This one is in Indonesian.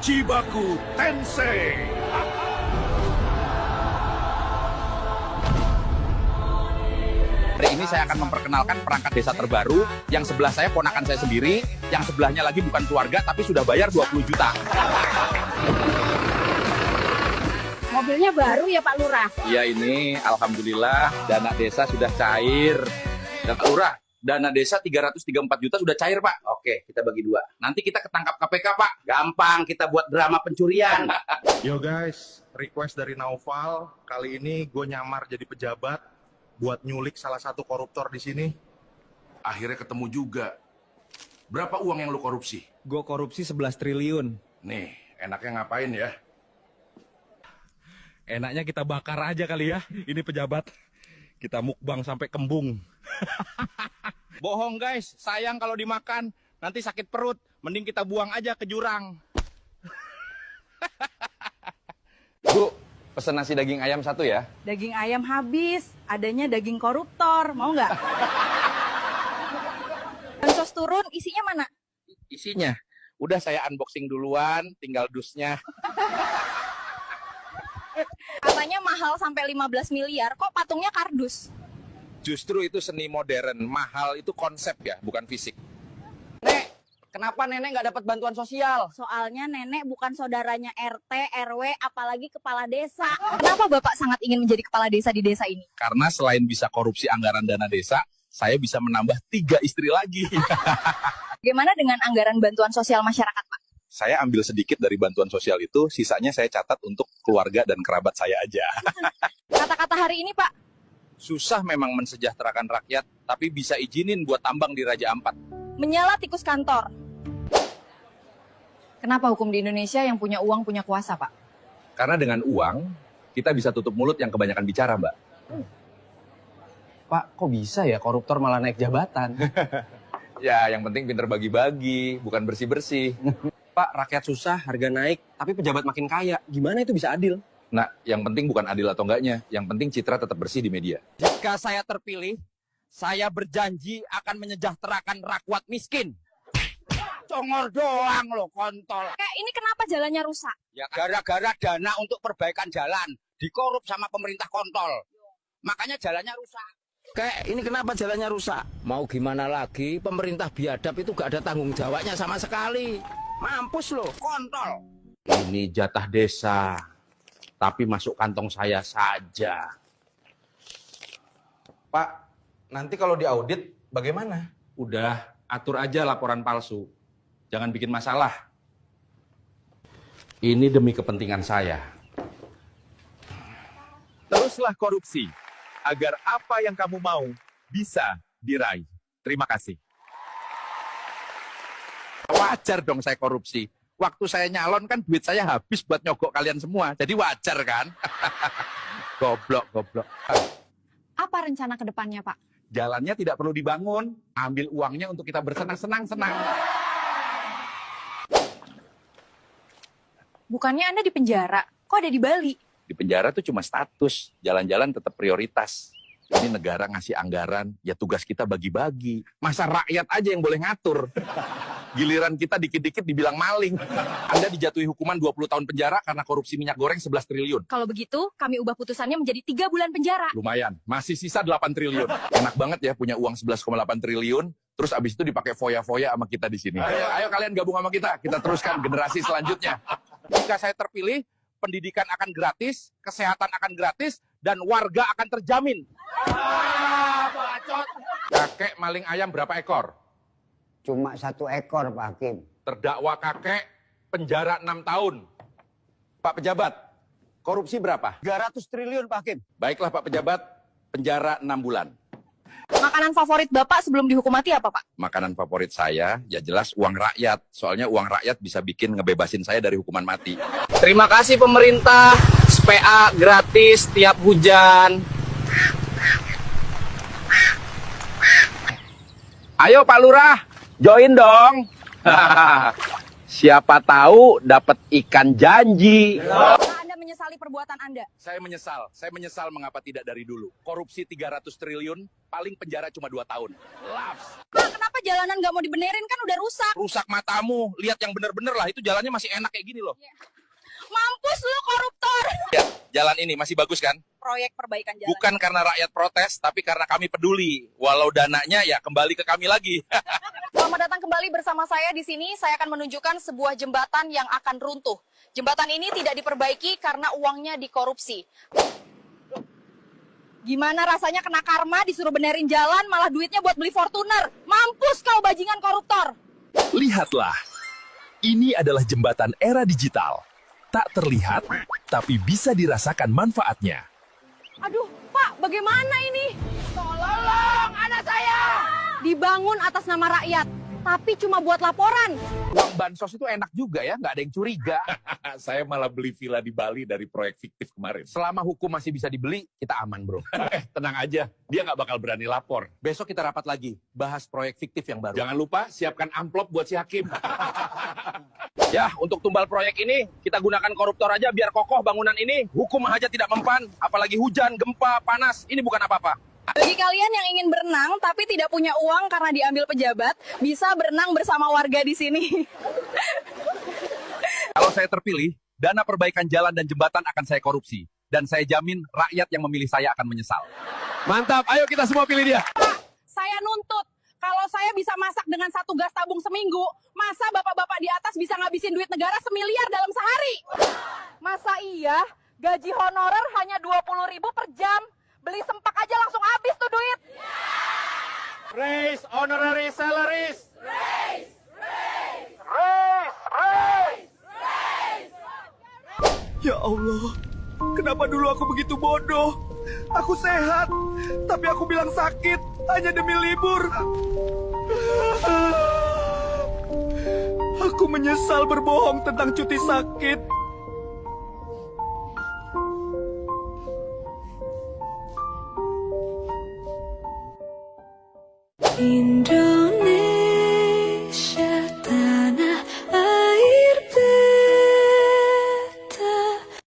Chibaku Tensei. Hari ini saya akan memperkenalkan perangkat desa terbaru. Yang sebelah saya ponakan saya sendiri, yang sebelahnya lagi bukan keluarga tapi sudah bayar 20 juta. Mobilnya baru ya Pak Lurah? Iya, ini alhamdulillah dana desa sudah cair. Dan Pak Lurah, dana desa 334 juta sudah cair Pak. Oke, kita bagi dua. Nanti kita ketangkap KPK Pak. Gampang, kita buat drama pencurian. Yo guys, request dari Naufal. Kali ini gue nyamar jadi pejabat buat nyulik salah satu koruptor di sini. Akhirnya ketemu juga. Berapa uang yang lu korupsi? Gue korupsi 11 triliun. Nih, enaknya ngapain ya? Enaknya kita bakar aja kali ya, ini pejabat. Kita mukbang sampai kembung. Bohong guys, sayang kalau dimakan. Nanti sakit perut. Mending kita buang aja ke jurang. Bu, pesen nasi daging ayam 1 ya. Daging ayam habis, adanya daging koruptor, mau nggak? Bansos turun, isinya mana? Isinya, udah saya unboxing duluan, tinggal dusnya. Katanya mahal sampai 15 miliar, kok patungnya kardus? Justru itu seni modern. Mahal itu konsep ya, bukan fisik. Nek, kenapa nenek nggak dapat bantuan sosial? Soalnya nenek bukan saudaranya RT, RW, apalagi kepala desa. Kenapa Bapak sangat ingin menjadi kepala desa di desa ini? Karena selain bisa korupsi anggaran dana desa, saya bisa menambah 3 istri lagi. Bagaimana dengan anggaran bantuan sosial masyarakat, Pak? Saya ambil sedikit dari bantuan sosial itu, sisanya saya catat untuk keluarga dan kerabat saya aja. Kata-kata hari ini, Pak. Susah memang mensejahterakan rakyat, tapi bisa izinin buat tambang di Raja Ampat. Menyala tikus kantor. Kenapa hukum di Indonesia yang punya uang punya kuasa, Pak? Karena dengan uang, kita bisa tutup mulut yang kebanyakan bicara, Mbak. Pak, kok bisa ya koruptor malah naik jabatan? Ya, yang penting pinter bagi-bagi, bukan bersih-bersih. Pak, rakyat susah, harga naik, tapi pejabat makin kaya. Gimana itu bisa adil? Nah, yang penting bukan adil atau enggaknya, yang penting citra tetap bersih di media. Jika saya terpilih, saya berjanji akan menyejahterakan rakyat miskin. Congor doang loh, kontol. Kayak ini kenapa jalannya rusak? Ya gara-gara dana untuk perbaikan jalan dikorup sama pemerintah kontol. Makanya jalannya rusak. Kayak ini kenapa jalannya rusak? Mau gimana lagi, pemerintah biadab itu gak ada tanggung jawabnya sama sekali. Mampus loh, kontol. Ini jatah desa, tapi masuk kantong saya saja. Pak, nanti kalau diaudit bagaimana? Udah, atur aja laporan palsu. Jangan bikin masalah. Ini demi kepentingan saya. Teruslah korupsi, agar apa yang kamu mau bisa diraih. Terima kasih. Wajar dong saya korupsi. Waktu saya nyalon kan duit saya habis buat nyogok kalian semua. Jadi wajar kan? Goblok, goblok. Apa rencana ke depannya, Pak? Jalannya tidak perlu dibangun. Ambil uangnya untuk kita bersenang-senang. Bukannya Anda di penjara, kok ada di Bali? Di penjara tuh cuma status. Jalan-jalan tetap prioritas. Ini negara ngasih anggaran, ya tugas kita bagi-bagi. Masa rakyat aja yang boleh ngatur? Giliran kita dikit-dikit dibilang maling. Anda dijatuhi hukuman 20 tahun penjara karena korupsi minyak goreng 11 triliun. Kalau begitu, kami ubah putusannya menjadi 3 bulan penjara. Lumayan, masih sisa 8 triliun. Enak banget ya punya uang 11,8 triliun, terus abis itu dipakai foya-foya sama kita di sini. Ayo kalian gabung sama kita teruskan generasi selanjutnya. Jika saya terpilih, pendidikan akan gratis, kesehatan akan gratis, dan warga akan terjamin. Bacot. Kakek maling ayam berapa ekor? Cuma 1 ekor, Pak Hakim. Terdakwa kakek, penjara 6 tahun. Pak pejabat, korupsi berapa? 300 triliun, Pak Hakim. Baiklah Pak pejabat, penjara 6 bulan. Makanan favorit Bapak sebelum dihukum mati apa, Pak? Makanan favorit saya, ya jelas uang rakyat. Soalnya uang rakyat bisa bikin ngebebasin saya dari hukuman mati. Terima kasih pemerintah, SPA gratis tiap hujan. Ayo Pak Lurah, join dong. Siapa tahu dapat ikan janji. Anda menyesali perbuatan Anda? Saya menyesal mengapa tidak dari dulu. Korupsi 300 triliun, paling penjara cuma 2 tahun. Laps. Pak, kenapa jalanan nggak mau dibenerin, kan udah rusak? Rusak matamu, lihat yang bener-bener lah, itu jalannya masih enak kayak gini loh. Mampus lu koruptor! Ya, jalan ini masih bagus kan? Proyek perbaikan jalan. Bukan karena rakyat protes, tapi karena kami peduli. Walau dananya ya kembali ke kami lagi. Selamat datang kembali bersama saya di sini. Saya akan menunjukkan sebuah jembatan yang akan runtuh. Jembatan ini tidak diperbaiki karena uangnya dikorupsi. Gimana rasanya kena karma, disuruh benerin jalan, malah duitnya buat beli Fortuner. Mampus kau bajingan koruptor! Lihatlah, ini adalah jembatan era digital. Tak terlihat, tapi bisa dirasakan manfaatnya. Aduh, Pak, bagaimana ini? Tolong, anak saya! Dibangun atas nama rakyat, tapi cuma buat laporan. Uang bansos itu enak juga ya, nggak ada yang curiga. Saya malah beli villa di Bali dari proyek fiktif kemarin. Selama hukum masih bisa dibeli, kita aman bro. Tenang aja, dia nggak bakal berani lapor. Besok kita rapat lagi, bahas proyek fiktif yang baru. Jangan lupa siapkan amplop buat si Hakim. Ya, untuk tumbal proyek ini, kita gunakan koruptor aja biar kokoh bangunan ini. Hukum aja tidak mempan, apalagi hujan, gempa, panas. Ini bukan apa-apa. Bagi kalian yang ingin berenang tapi tidak punya uang karena diambil pejabat, bisa berenang bersama warga di sini. Kalau saya terpilih, dana perbaikan jalan dan jembatan akan saya korupsi. Dan saya jamin rakyat yang memilih saya akan menyesal. Mantap, ayo kita semua pilih dia. Saya nuntut, kalau saya bisa masak dengan 1 gas tabung seminggu, masa bapak-bapak di atas bisa ngabisin duit negara 1 miliar dalam sehari? Masa iya? Gaji honorer hanya 20.000 per jam. Beli sempak aja langsung habis tuh duit. Raise honorary salaries. Ya Allah, kenapa dulu aku begitu bodoh? Aku sehat, tapi aku bilang sakit hanya demi libur. Aku menyesal berbohong tentang cuti sakit. Indonesia.